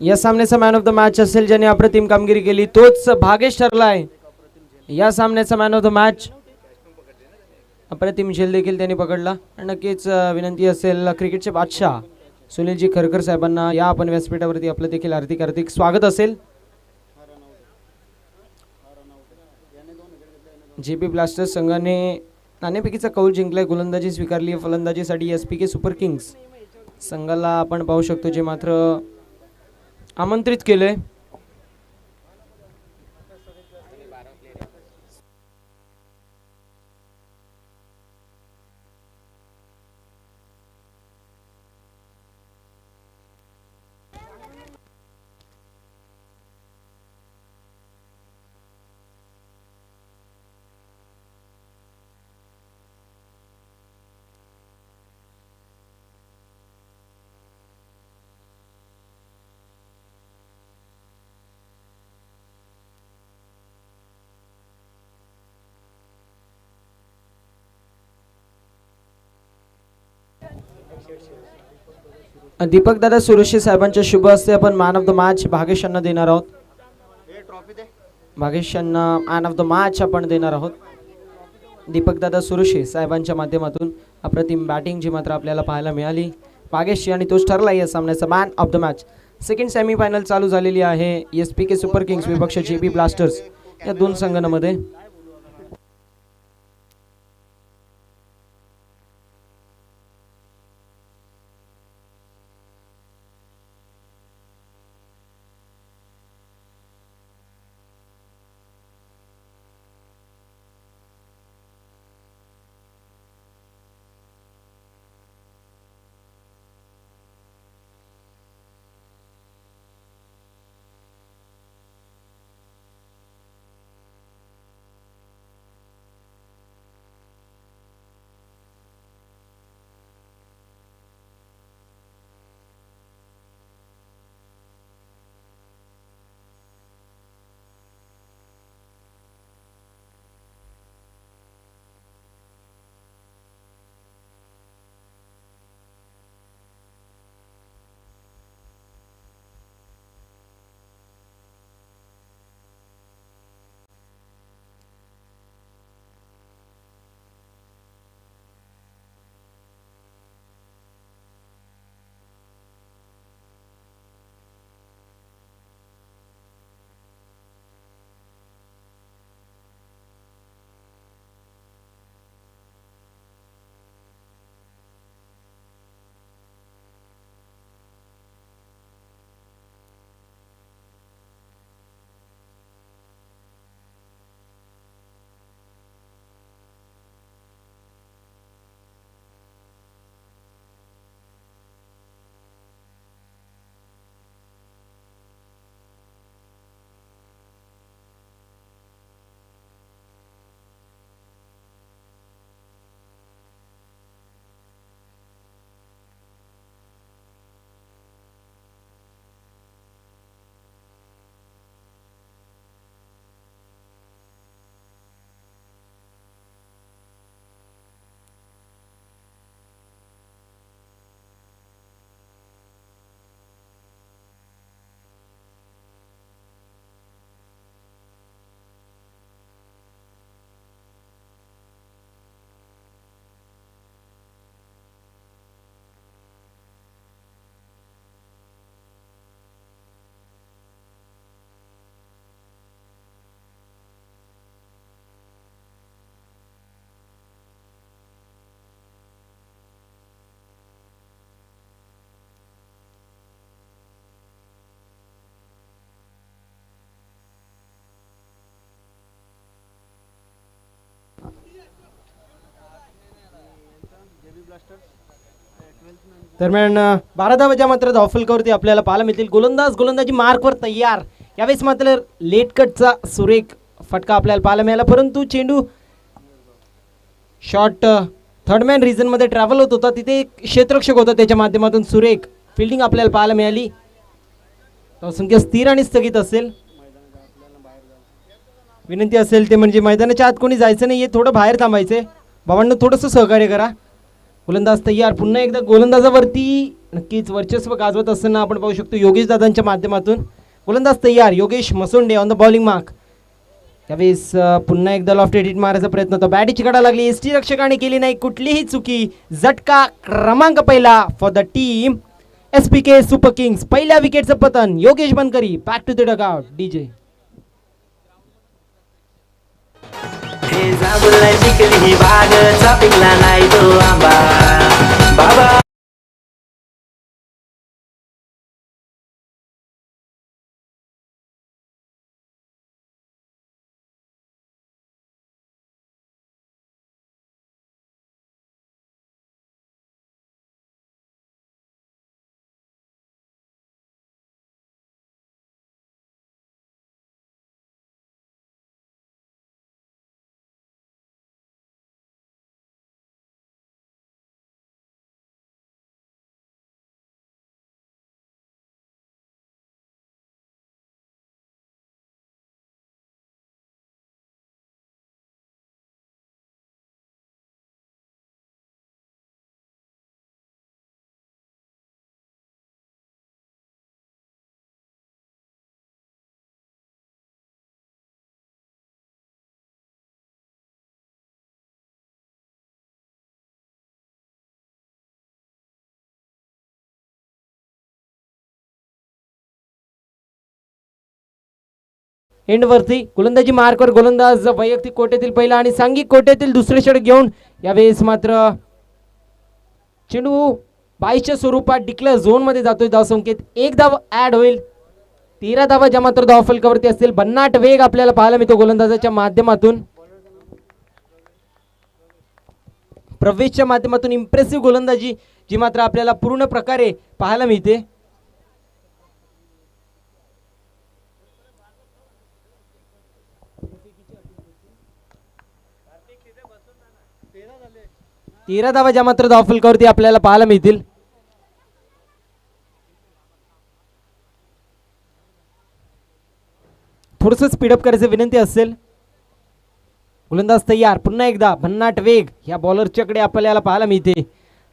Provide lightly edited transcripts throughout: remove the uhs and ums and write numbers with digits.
या सामन्याचा man of the match असेल ज्याने अप्रतिम कामगिरी केली तोच भागेश ठरला आहे. या सामन्याचा मॅन ऑफ द मॅच अप्रतिम झेल देखील त्यांनी पकडला. नक्कीच विनंती असेल क्रिकेटचे बादशाह सुनीलजी खरकर साहेबांना या आपण व्यासपीठावरती आपलं देखील हार्दिक हार्दिक स्वागत असेल. जेपी ब्लास्टर्स संघाने नाणेफेकीचा कौल जिंकलाय. गोलंदाजी स्वीकारली आहे. फलंदाजीसाठी एसपीके सुपर किंग्स संघाला आपण पाहू शकतो जे मात्र आमंत्रित केले. दीपक दादा सुरेशी साहेबांच्या शुभ हस्ते आपण man of the match Bhagesh यांना देणार आहोत. भागेश यांना मॅन ऑफ द मॅच आपण देणार आहोत. दीपक दादा सुरेशी साहेबांच्या माध्यमातून अप्रतिम बॅटिंग जी मात्र आपल्याला पाहायला मिळाली. भागेश आणि तोच ठरला या सामन्याचा man of the match. Second semifinal चालू झालेली आहे एसपीके सुपर किंग्स विपक्ष जेपी ब्लास्टर्स या दोन संघांमध्ये. दरम्यान 12 धावांच्या मात्र धावफलकावरती आपल्याला पाहायला मिळतील. गोलंदाजी मार्कवर तयार. यावेळेस मात्र लेट कटचा सुरेख फटका आपल्याला पाहायला मिळाला परंतु चेंडू शॉट थर्ड मॅन रिजन मध्ये ट्रॅव्हल होत होता. तिथे एक क्षेत्ररक्षक होता त्याच्या माध्यमातून सुरेख फिल्डिंग आपल्याला पाहायला मिळाली. धावसंख्या स्थिर आणि स्थगित असेल. विनंती असेल ते म्हणजे मैदानाच्या आत कोणी जायचं नाहीये, थोडं बाहेर थांबायचंय. बाबांना थोडंसं सहकार्य करा. गोलंदाज तयार. पुन्हा एकदा गोलंदाजावरती नक्कीच वर्चस्व गाजवत असताना आपण पाहू शकतो योगेश दादांच्या माध्यमातून. गोलंदाज तयार, Yogesh Masonde on the bowling mark. त्यावेळेस पुन्हा एकदा लॉफ्टेड हिट मारायचा प्रयत्न होता. बॅटची कडा लागली, एसटी रक्षकाने केली नाही कुठलीही चुकी. झटका क्रमांक पहिला for the team SPK super kings. पहिल्या विकेटचं पतन. योगेश बनकरी back to the dugout. DJ शिकली बाग चापिकला नाही तो आंबा बाबा. एंडवरती गोलंदाजी मार्कवर गोलंदाज वैयक्तिक कोट्यातील पहिला आणि सांघिक कोट्यातील दुसरे षटक घेऊन यावेळेस मात्र चेंडू 22च्या स्वरूपात डिक्लेअर झोन मध्ये जातोय. धावसंख्येत एक धाव ऍड होईल. 13 धावा ज्या मात्र धाव फलकावरती असतील. भन्नाट वेग आपल्याला पाहायला मिळतो गोलंदाजाच्या माध्यमातून. प्रवेशच्या माध्यमातून इम्प्रेसिव्ह गोलंदाजी जी मात्र आपल्याला पूर्ण प्रकारे पाहायला मिळते. तेरा धावा ज्या मात्र धाव फलकावरती आपल्याला पाहायला मिळतील. थोडस स्पीडअप करायची विनंती असेल. गोलंदाज तयार, पुन्हा एकदा भन्नाट वेग या बॉलरच्याकडे आपल्याला पाहायला मिळते.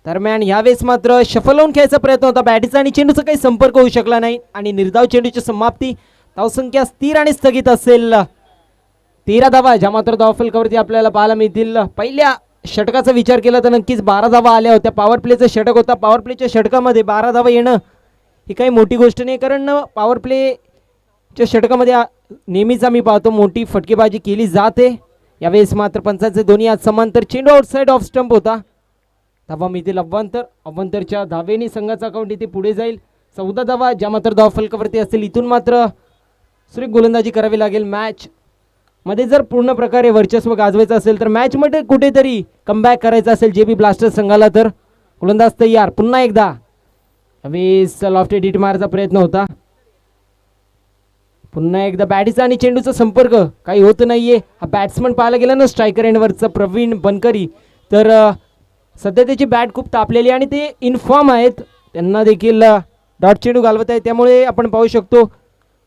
दरम्यान यावेळेस मात्र शफल होऊन खेळायचा प्रयत्न होता. बॅटीचा आणि चेंडूचा काही संपर्क होऊ शकला नाही आणि निर्धाव चेंडूची समाप्ती. धावसंख्या स्थिर आणि स्थगित असेल. 13 धावा ज्या मात्र धाव फलकावरती आपल्याला पाहायला मिळतील. पहिल्या षटकाचा विचार केला तर नक्कीच 12 धावा आल्या होत्या. पॉवर प्लेचं षटक होता. पॉवर प्लेच्या षटकामध्ये 12 धावा येणं ही काही मोठी गोष्ट नाही, कारण पॉवर प्लेच्या षटकामध्ये नेहमीच आम्ही पाहतो मोठी फटकेबाजी केली जाते. यावेळेस मात्र पंचाचे दोन्ही हात समांतर. चेंडू आउटसाइड ऑफ स्टंप होता. धावा मिळतील अव्वंतरच्या धावेने संघाचा अकाउंट इथे पुढे जाईल. 14 धावा ज्या मात्र धाव फलकावरती असतील. इथून मात्र सुरेख गोलंदाजी करावी लागेल. मॅच मध्ये जर पूर्ण प्रकारे वर्चस्व गाजवायचं असेल तर मॅच मध्ये कुठेतरी कमबॅक करायचं असेल JB ब्लास्टर्स संघाला तर गोलंदाज तयार. पुन्हा एकदा यावेळेस लॉफ्टेड हिट मारायचा प्रयत्न होता. पुन्हा एकदा बॅटीचा आणि चेंडूचा संपर्क काही होत नाहीये. हा बॅट्समन पाहायला गेला ना स्ट्रायकर एंडवरचा प्रवीण बनकरी, तर सध्या त्याची बॅट खूप तापलेली आणि ते इनफॉर्म आहेत. त्यांना देखील डॉट चेंडू घालवत आहे. त्यामुळे आपण पाहू शकतो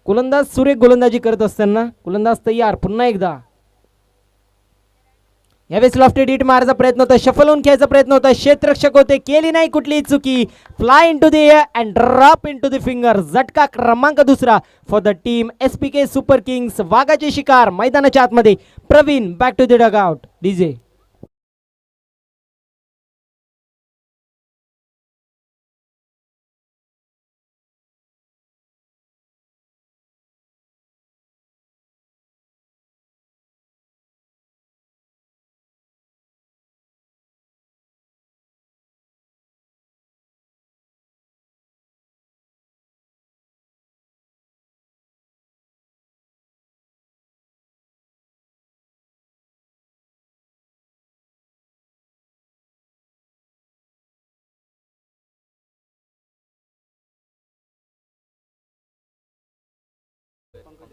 गोलंदाज सुरेख गोलंदाजी करत असताना. गोलंदाज तयार, पुन्हा एकदा यावेळेस लॉफ्टेड हिट मारायचा प्रयत्न होता. शफल होऊन खेळायचा प्रयत्न होता. क्षेत्ररक्षक होते, केली नाही कुठलीही चुकी. Fly into the air and drop into the finger. झटका क्रमांक दुसरा for the team SPK super kings. वाघाचे शिकार मैदानाच्या आतमध्ये. Praveen back to the dugout. DJ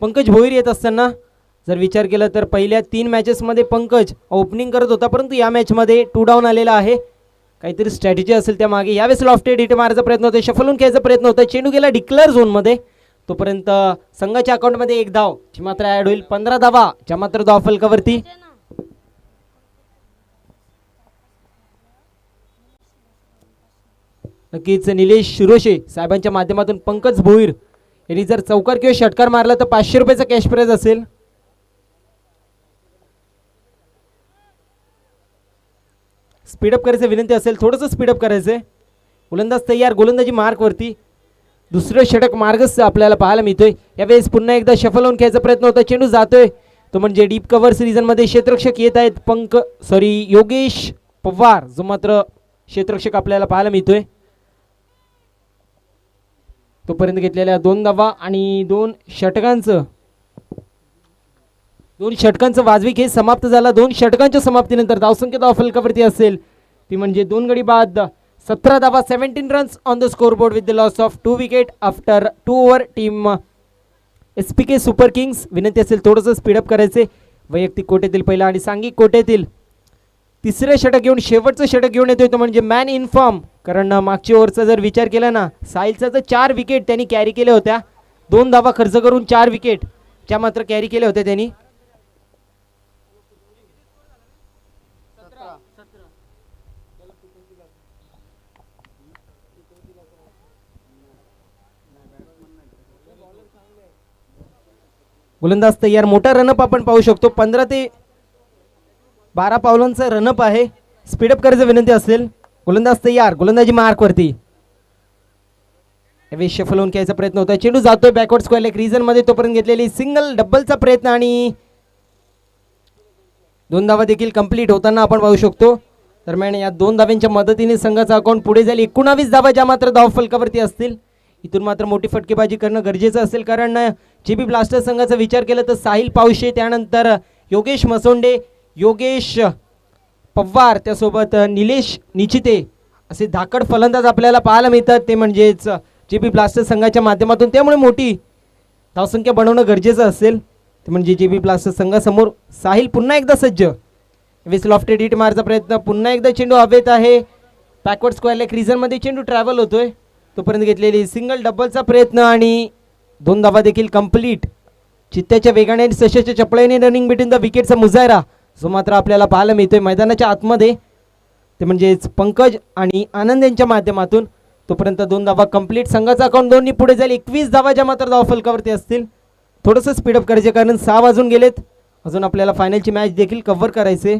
Pankaj Bhoir येत असताना जर विचार केला तर पहिल्या 3 मॅचेसमध्ये पंकज ओपनिंग करत होता, परंतु या मॅचमध्ये 2 डाऊन आलेला आहे. काहीतरी स्ट्रॅटेजी असेल त्या मागे. यावेळेस लॉफ्टेड हिट मारायचा प्रयत्न होता. शफलून खेळायचा प्रयत्न होता. चेंडू गेला डिक्लेअर झोनमध्ये. तोपर्यंत संघाच्या अकाउंटमध्ये 1 धाव जी मात्र ॲड होईल. 15 धावा ज्या मात्र धाव फलकावरती. नक्कीच निलेश शिरोशे साहेबांच्या माध्यमातून पंकज भोईर यांनी जर चौकार किंवा षटकार मारला तर 500 रुपयाचा कॅश प्राइज असेल. स्पीडअप करायचं विनंती असेल, थोडंसं स्पीडअप करायचंय. गोलंदाज तयार, गोलंदाजी मार्क वरती. दुसरं षटक मार्गच आपल्याला पाहायला मिळतोय. यावेळेस पुन्हा एकदा शफल होऊन खेळायचा प्रयत्न होता, चेंडू जातोय तो म्हणजे डीप कव्हर सीझन मध्ये क्षेत्ररक्षक येत आहेत योगेश पवार, जो मात्र क्षेत्ररक्षक आपल्याला पाहायला मिळतोय. तोपर्यंत घेतलेल्या 2 धावा आणि 2 षटकांचं वाजवी खेळ समाप्त झाला. 2 षटकांच्या समाप्तीनंतर धावसंख्या धाव फलकावरती असेल ती म्हणजे 2 गडी बाद 17 धावा, 17 runs on the score board with the loss of 2 wicket after 2 over. Team SPK super Kings. विनंती असेल थोडंसं स्पीडअप करायचे. वैयक्तिक कोट्यातील पहिला आणि सांघिक कोट्यातील तिसरे षटक घेऊन शेवटचं षटक घेऊन येतोय तो म्हणजे मॅन इन फॉर्म. कारण मागच्या ओव्हरचा जर विचार केला ना, साहिलचा तर 4 विकेट त्यांनी कॅरी केल्या होत्या. 2 धावा खर्च करून 4 विकेट ज्या मात्र कॅरी केल्या होत्या त्यांनी. गोलंदाज तयार, मोठा रनअप आपण पाहू शकतो. 15 ते 12 पावलांचा रनअप आहे. स्पीडअप करायचं विनंती असेल. गोलंदाज तयार, गोलंदाजी मार्क वरती. शफल होऊन खेळायचा प्रयत्न होता, चेंडू जातोय बॅकवर्ड स्क्वेअर लेग रिजन मध्ये. तोपर्यंत घेतलेली सिंगल डबलचा प्रयत्न आणि 2 धावा देखील कंप्लीट होताना आपण पाहू शकतो. दरम्यान या 2 धाव्यांच्या मदतीने संघाचा अकाउंट पुढे जाईल. 19 धावा ज्या मात्र धाव फलकावरती असतील. इथून मात्र मोठी फटकेबाजी करणं गरजेचं असेल, कारण JB ब्लास्टर संघाचा विचार केला तर साहिल पावशे, त्यानंतर योगेश मसोंडे, योगेश पवार, त्यासोबत निलेश निचिते असे धाकड फलंदाज आपल्याला पाहायला मिळतात. ते म्हणजेच JB ब्लास्टर संघाच्या माध्यमातून. त्यामुळे मोठी धावसंख्या बनवणं गरजेचं असेल. ते म्हणजे JB ब्लास्टर संघासमोर साहिल पुन्हा एकदा सज्ज. वेस लॉफ्टेड हिट मारचा प्रयत्न, पुन्हा एकदा चेंडू हवेत आहे. बॅकवर्ड स्क्वेअर लेग रिजन मध्ये चेंडू ट्रॅव्हल होतोय. तोपर्यंत घेतलेली सिंगल डबलचा प्रयत्न आणि 2 धावा देखील कंप्लीट. चित्त्याच्या वेगाने आणि सशाच्या चपळाईने रनिंग बिटवीन द विकेटचा मुजायरा जो मात्र आपल्याला पाहायला मिळतोय मैदानाच्या आतमध्ये. ते म्हणजेच पंकज आणि आनंद यांच्या माध्यमातून. तोपर्यंत 2 धावा कंप्लीट. संघाचा अकाउंट 2 पुढे जाईल. 21 धावा ज्या मात्र धाव फलकावरती असतील. थोडंसं स्पीडअप करायचे कारण 6 वाजून गेलेत. अजून आपल्याला फायनलची मॅच देखील कव्हर करायचे.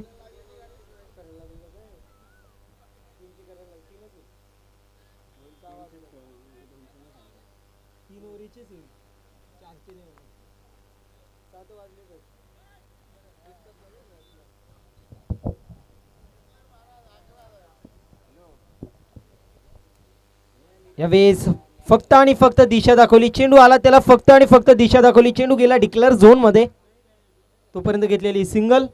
यावेळेस फक्त आणि फक्त दिशा दाखवली. चेंडू आला त्याला फक्त आणि फक्त दिशा दाखवली. चेंडू गेला डिक्लेअर झोन मध्ये. तोपर्यंत घेतलेली सिंगल.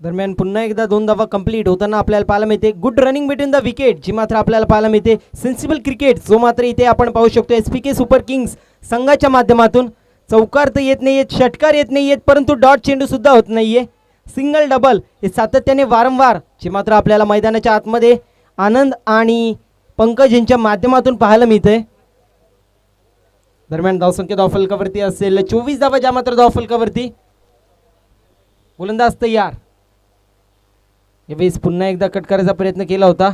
दरम्यान पुन्हा एकदा 2 धावा कंप्लीट होताना आपल्याला पाहायला मिळते. Good running between the wicket जी मात्र आपल्याला पाहायला मिळते. सेन्सिबल क्रिकेट जो मात्र इथे आपण पाहू शकतो SPK सुपर किंग्स संघाच्या माध्यमातून. चौकार तर येत नाहीयेत, षटकार येत नाहीयेत, परंतु डॉट चेंडू सुद्धा होत नाहीये. सिंगल डबल हे सातत्याने वारंवार जे मात्र आपल्याला मैदानाच्या आतमध्ये आनंद आणि पंकज यांच्या माध्यमातून पाहायला मिळते. दरम्यान धावसंख्या धाव फलकावरती असेल 24 धावा ज्या मात्र धाव फलकावरती. गोलंदाज तयार. यावेळेस पुन्हा एकदा कट करायचा प्रयत्न केला होता.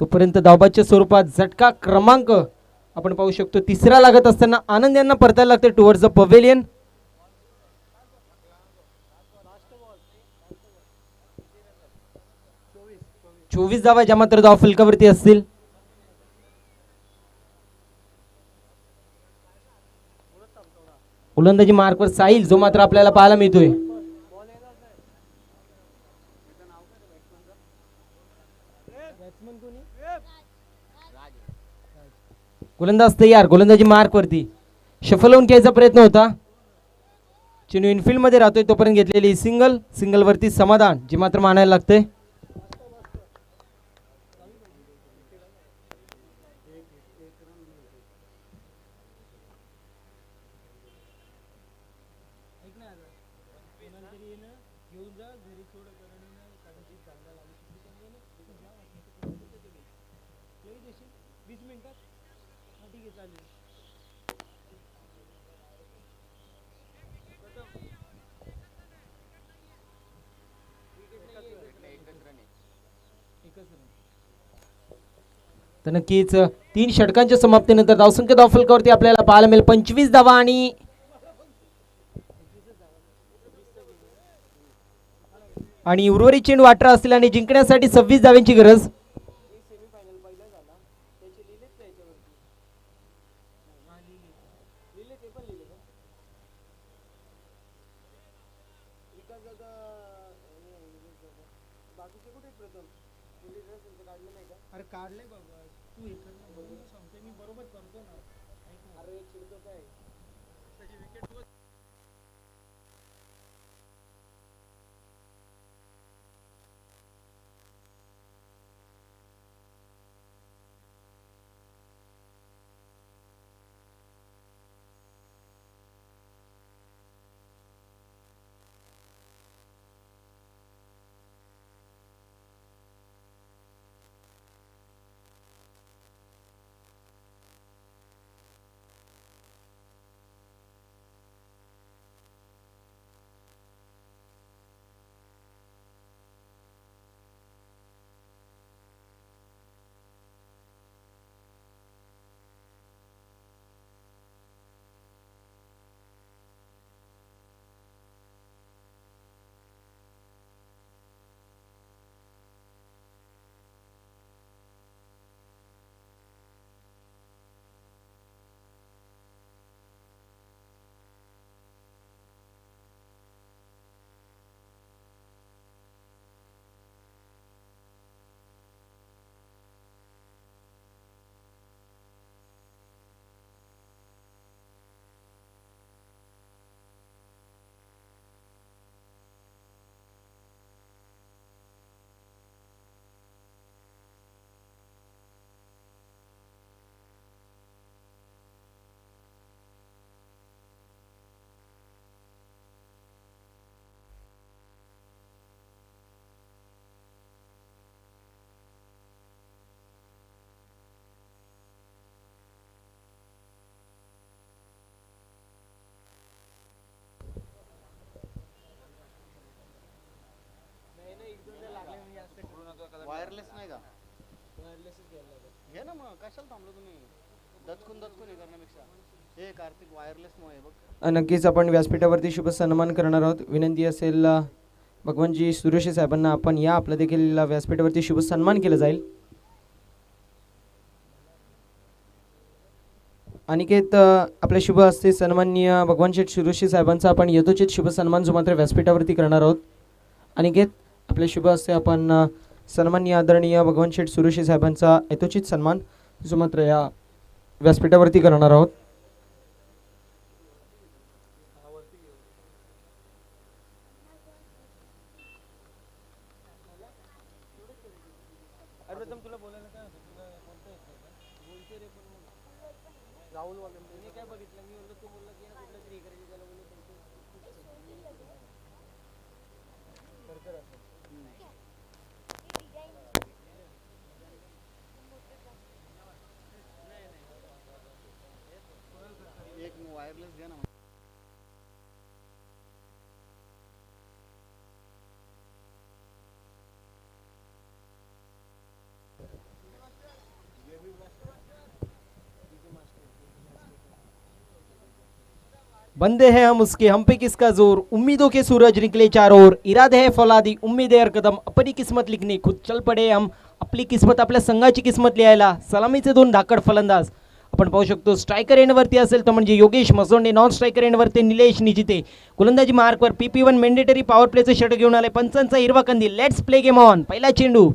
तोपर्यंत धावबाच्या स्वरूपात झटका क्रमांक आपण पाहू शकतो 3रा लागत असताना आनंद यांना परतायला लागते टुवर्ड्स द पवेलियन. चोवीस धावा ज्या मात्र धाव फलकावरती असतील. गोलंदाजी मार्कवर साहिल जो मात्र आपल्याला पाहायला मिळतोय. गोलंदाज तयार. गोलंदाजी मार्क वरती. शफल होऊन खेळायचा प्रयत्न होता. चेंडू इनफिल्ड मध्ये राहतोय. तोपर्यंत घेतलेली सिंगल वरती समाधान जे मात्र मानायला लागतंय. तर नक्कीच 3 षटकांच्या समाप्तीनंतर धावसंख्या धावफलकावरती आपल्याला पाहायला मिळेल 25 धावा आणि उर्वरित चेंडू 18 असतील आणि जिंकण्यासाठी 26 धाव्यांची गरज. वायरलेस नाही का घे ना मग कशाला थांबलो तुम्ही दचकून हे करण्यापेक्षा हे कार्तिक वायरलेस मग आहे बघ. नक्कीच आपण व्यासपीठावरती शुभ सन्मान करणार आहोत. विनंती असेल भगवानजी सुरेशी साहेबांना आपण या आपलं देखील व्यासपीठावरती शुभ सन्मान केलं जाईल. अनिकेत आपल्या शुभ हस्ते सन्माननीय भगवान शेठ सुरेशी साहेबांचा आपण यथोचित शुभ सन्मान जो मात्र व्यासपीठावरती करणार आहोत. अनिकेत आपल्या शुभ हस्ते आपण सन्माननीय आदरणीय भगवान शेठ सुरेशी साहेबांचा यथोचित सन्मान जो मात्र या व्यासपीठावरती करणार आहोत. एक वायरलेस घे ना. बंदे हैं हम उसके, हम पे किसका जोर, उम्मीदों के सूरज निकले चारों ओर, इरादे है फौलादी उम्मीद है हर कदम, अपनी किस्मत लिखने खुद चल पडे हम, आपली किस्मत आपल्या संघाची किस्मत लिहायला सलामीचे 2 धाकड फलंदाज आपण पाहू शकतो. स्ट्रायकर एंडवरती असेल तर म्हणजे योगेश मसोंडे, नॉन स्ट्रायकर एंडवरती निलेश निजिते, गोलंदाजी मार्कवर PP1 मेंडेटरी पॉवर प्लेचं षटक घेऊन आले. पंचांचा हिरवा कंदील. Let's play game on. पहिला चेंडू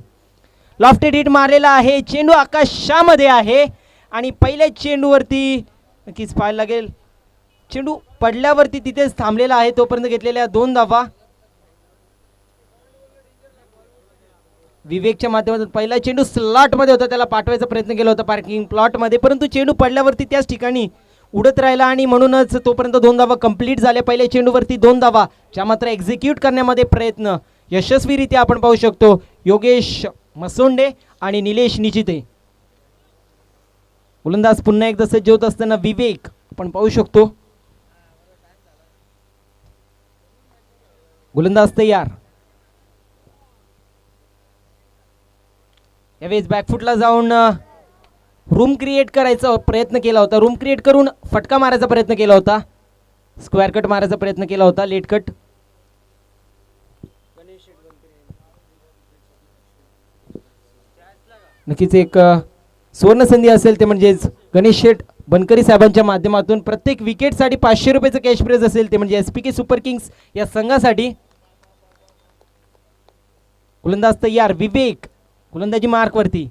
लॉफ्टेड हिट मारलेला आहे, चेंडू आकाशामध्ये आहे आणि पहिल्या चेंडूवरती नक्कीच पाहायला लागेल चेंडू पडल्यावरती तिथेच थांबलेला आहे. तोपर्यंत घेतलेल्या 2 धावा विवेकच्या माध्यमातून. पहिला चेंडू स्लॉट मध्ये होता, त्याला पाठवायचा प्रयत्न केला होता पार्किंग प्लॉट मध्ये, परंतु चेंडू पडल्यावरती त्याच ठिकाणी उडत राहिला आणि म्हणूनच तोपर्यंत 2 धावा कंप्लीट झाल्या. पहिल्या चेंडूवरती 2 धावा, ज्या मात्र एक्झिक्यूट करण्यामध्ये प्रयत्न यशस्वीरित्या आपण पाहू शकतो योगेश मसोंडे आणि निलेश निचिते. गोलंदाज पुन्हा एकदा सज्ज होत असताना विवेक आपण पाहू शकतो. गोलंदाज तयार. यावेळेस बॅकफुटला जाऊन रूम क्रिएट करायचा प्रयत्न केला होता. रूम क्रिएट करून फटका मारायचा प्रयत्न केला होता. स्क्वेअर कट मारायचा प्रयत्न केला होता. Late cut. नक्कीच एक सुवर्ण संधी असेल ते म्हणजेच गणेश शेठ बनकरी साहेबांच्या माध्यमातून प्रत्येक विकेटसाठी 500 रुपयाचं कॅश प्राइज असेल ते म्हणजे SPK सुपर किंग्स या संघासाठी. गोलंदाज तयार. विवेक गोलंदाजी मार्कवरती.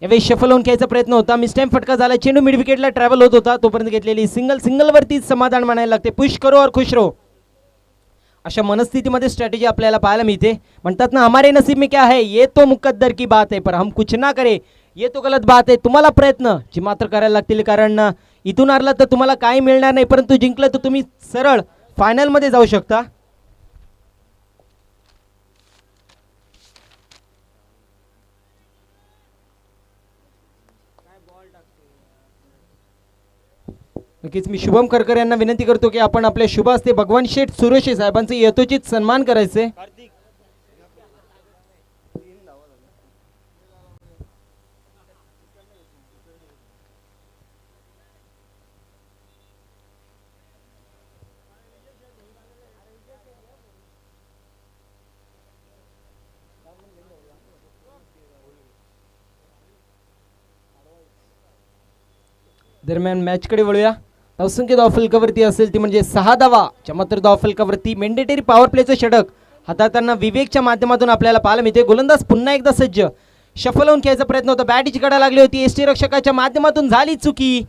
यावेळी शफल होऊन घ्यायचा प्रयत्न होता. मिसटाईम फटका झाला. चेंडू मिड विकेटला ट्रॅव्हल होत होता. तोपर्यंत घेतलेली सिंगलवरती समाधान मानायला लागते. पुश करो और खुश रहो अशा मनस्थितीमध्ये स्ट्रॅटेजी आपल्याला पाहायला मिळते. म्हणतात ना हमारे नसीब में क्या है ये तो मुकद्दर की बात है पर हम कुछ ना करे ये तो गलत बात आहे. तुम्हाला प्रयत्न जी मात्र करायला लागतील कारण इथून हारला तर तुम्हाला काही मिळणार नाही परंतु जिंकलं तर तुम्ही सरळ फायनलमध्ये जाऊ शकता. नक्कीच मी शुभम करकर यांना विनंती करतो की आपण आपल्या शुभ हस्ते भगवान शेठ सुरेशे साहेबांचे यथोचित सन्मान करायचे. दरम्यान मॅचकडे वळूया. असंख्य धाव फलकावरती असेल ती म्हणजे 6 धावा. मात्र धाव फलकावरती मेंडेटरी पॉवर प्लेचं षटक हाताळताना विवेकच्या माध्यमातून आपल्याला पाहायला मिळते. गोलंदाज पुन्हा एकदा सज्ज. शफल होऊन खेळायचा प्रयत्न होता. बॅटची कडा लागली होती. एसटी रक्षकाच्या माध्यमातून झाली चुकी.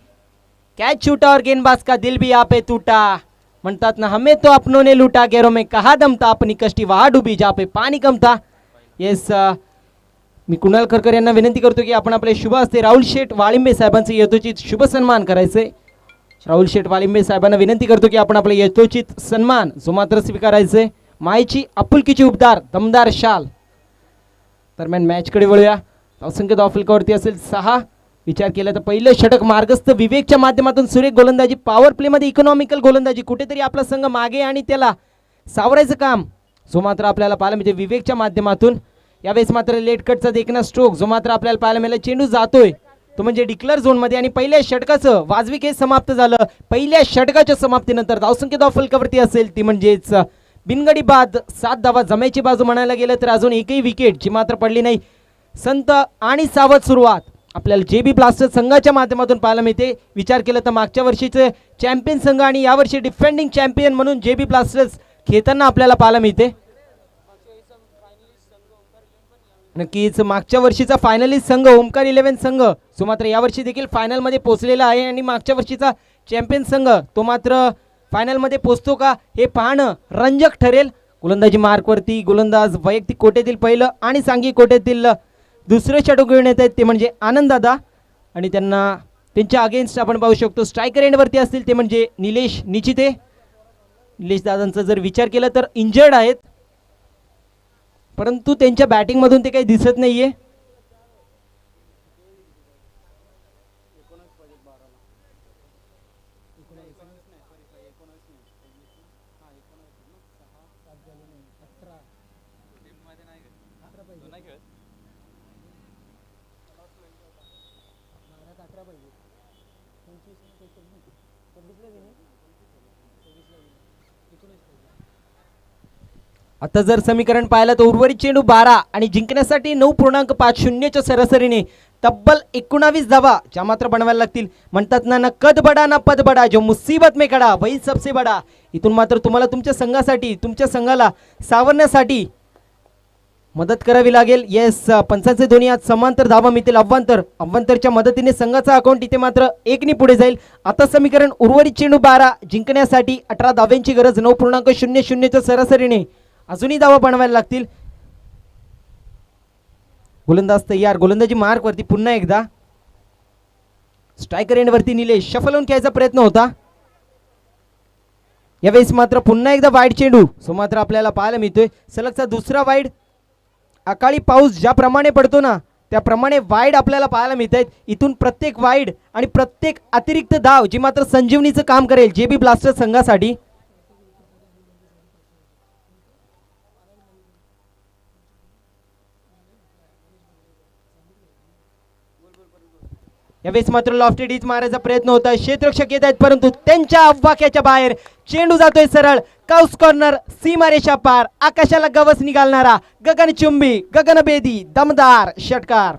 कॅच छूटा और गेंदबाज का दिल भी यहाँ पे टूटा. म्हणतात ना हमें तो अपनों ने लूटा गैरों में कहा दम था अपनी कष्टी वहाँ डुबी जहाँ पे पाणी कम था. येस मी कुणाल करकर यांना विनंती करतो की आपण आपले शुभ हस्ते राहुल शेठ वाळिंबे साहेबांचे यथोचित शुभ सन्मान करायचे. राहुल शेठ वाळिंबे साहेबांना विनंती करतो की आपण आपले यथोचित सन्मान जो मात्र स्वीकारायचे. मायेची आपुलकीची उपदार दमदार शाल. दरम्यान मॅचकडे वळूया. असंख्य धाव फलकावरती असेल 6. विचार केला तर पहिलं षटक मार्गस्थ विवेकच्या माध्यमातून सुरेख गोलंदाजी. पॉवर प्लेमध्ये इकॉनॉमिकल गोलंदाजी. कुठेतरी आपला संघ मागे आणि त्याला सावरायचं काम जो मात्र आपल्याला पाहायला मिळते विवेकच्या माध्यमातून. यावेळेस मात्र लेट कटचा देखणा स्ट्रोक जो मात्र आपल्याला पाहायला मिळाला. चेंडू जातोय तो म्हणजे डिक्लेअर झोनमध्ये आणि पहिल्या षटकाचं वाजवी खेळ समाप्त झालं. पहिल्या षटकाच्या समाप्तीनंतर धावसंख्या धाव फलकावरती असेल ती म्हणजेच बिनगडी बाद 7 धावा. जमायची बाजू म्हणायला गेलं तर अजून एकही विकेट जी मात्र पडली नाही. संत आणि सावध सुरुवात आपल्याला JB ब्लास्टर्स संघाच्या माध्यमातून पाहायला मिळते. विचार केला तर मागच्या वर्षीचे चॅम्पियन संघ आणि यावर्षी डिफेंडिंग चॅम्पियन म्हणून JB ब्लास्टर्स खेळताना आपल्याला पाहायला मिळते. नक्कीच मागच्या वर्षीचा फायनलिस्ट संघ ओमकार 11 संघ जो मात्र यावर्षी देखील फायनलमध्ये पोहोचलेला आहे आणि मागच्या वर्षीचा चॅम्पियन संघ तो मात्र फायनलमध्ये पोहोचतो का हे पाहणं रंजक ठरेल. गोलंदाजी मार्कवरती गोलंदाज वैयक्तिक कोट्यातील पहिलं आणि सांघिक कोट्यातील दुसरं षटक घेऊन येत आहेत ते म्हणजे आनंददादा आणि त्यांना त्यांच्या अगेन्स्ट आपण पाहू शकतो स्ट्रायकर एंडवरती असतील ते म्हणजे निलेश निचिते. निलेश दादांचा जर विचार केला तर इंजर्ड आहेत परंतु त्यांच्या बॅटिंगमधून ते काही दिसत नाहीये. आता जर समीकरण पाहिलं तर उर्वरित चेंडू 12 आणि जिंकण्यासाठी 9.50च्या सरासरीने तब्बल 19 धावा ज्या मात्र बनवायला लागतील. म्हणतात ना कद बडा ना पद बडा जो मुसीबत में खडा वही सबसे बडा. इथून मात्र तुम्हाला तुमच्या संघासाठी तुमच्या संघाला सावरण्यासाठी मदत करावी लागेल. येस पंचांचे दोन्ही आज समांतर धावा मिळतील. अव्वंतरच्या मदतीने संघाचा अकाउंट इथे मात्र 1 पुढे जाईल. आता समीकरण उर्वरित चेंडू 12 जिंकण्यासाठी 18 धाव्यांची गरज 9.00च्या सरासरीने अजूनही धावा बनवायला लागतील. गोलंदाज तयार. गोलंदाजी मार्कवरती पुन्हा एकदा स्ट्रायकर एंडवरती निलेश शफल खेळायचा प्रयत्न होता. यावेळेस मात्र पुन्हा एकदा वाईड चेंडू सो मात्र आपल्याला पाहायला मिळतोय सलगचा दुसरा वाईड. अकाळी पाऊस ज्याप्रमाणे पडतो ना त्याप्रमाणे वाईड आपल्याला पाहायला मिळत आहेत. इथून प्रत्येक वाईड आणि प्रत्येक अतिरिक्त धाव जी मात्र संजीवनीचं काम करेल JB ब्लास्टर्स संघासाठी. यावेळेस मात्र लॉफ्टेड हिट मारायचा प्रयत्न होता. क्षेत्ररक्षक येत आहेत परंतु त्यांच्या अवाक्याच्या बाहेर चेंडू जातोय सरळ काउस कॉर्नर सीमारेषा पार. आकाशाला गवस निघालणारा गगनचुंबी गगनभेदी दमदार षटकार.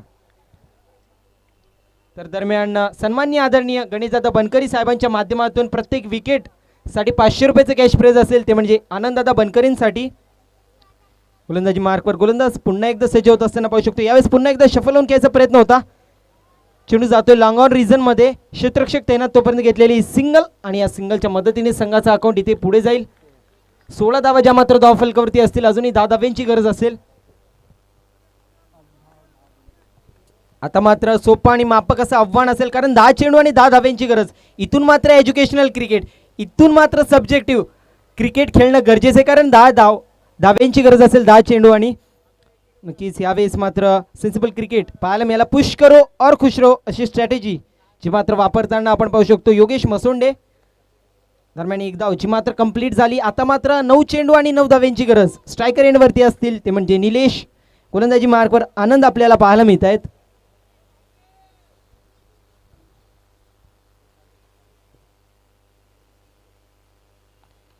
तर दरम्यान सन्माननीय आदरणीय गणेशदादा बनकरी साहेबांच्या माध्यमातून प्रत्येक विकेट साठी 500 रुपयाचं कॅश प्राइज असेल ते म्हणजे आनंददादा बनकरींसाठी. गोलंदाजी मार्कवर गोलंदाज पुन्हा एकदा सज्ज होत असताना पाहू शकतो. यावेळेस पुन्हा एकदा शफल होऊन खेळायचा प्रयत्न होता. चेंडू जातोय लॉंग ऑन रिझन मध्ये. क्षेत्ररक्षक तैनात तोपर्यंत घेतलेली सिंगल आणि या सिंगलच्या मदतीने संघाचा अकाउंट इथे पुढे जाईल. 16 धावा ज्या मात्र धाव फलकावरती असतील. अजूनही 10 धाव्यांची गरज असेल. आता मात्र सोपं आणि मापक असं आव्हान असेल कारण 10 चेंडू आणि 10 धाव्यांची गरज. इथून मात्र एज्युकेशनल क्रिकेट इथून मात्र सब्जेक्टिव्ह क्रिकेट खेळणं गरजेचं आहे कारण 10 धाव्यांची गरज असेल 10 चेंडू आणि नक्कीच यावेळेस मात्र सेन्सिबल क्रिकेट पाहायला मिळाला. पुश करो और खुश रहो अशी स्ट्रॅटेजी जी मात्र वापरताना आपण पाहू शकतो योगेश मसोंडे. दरम्यान एक धाव जी मात्र कंप्लीट झाली. आता मात्र 9 चेंडू आणि 9 धाव्यांची गरज. स्ट्रायकर एंडवरती असतील ते म्हणजे निलेश. गोलंदाजी मार्कवर आनंद आपल्याला पाहायला मिळत आहेत.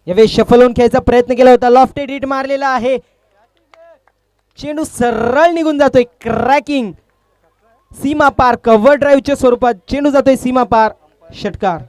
यावेळी शफल होऊन खेळायचा प्रयत्न केला होता. लॉफ्टेड हिट मारलेला आहे. चेंडू सरळ निघून जातोय क्रॅकिंग सीमा पार कव्हर ड्राईव्हच्या स्वरूपात चेंडू जातोय सीमा पार षटकार.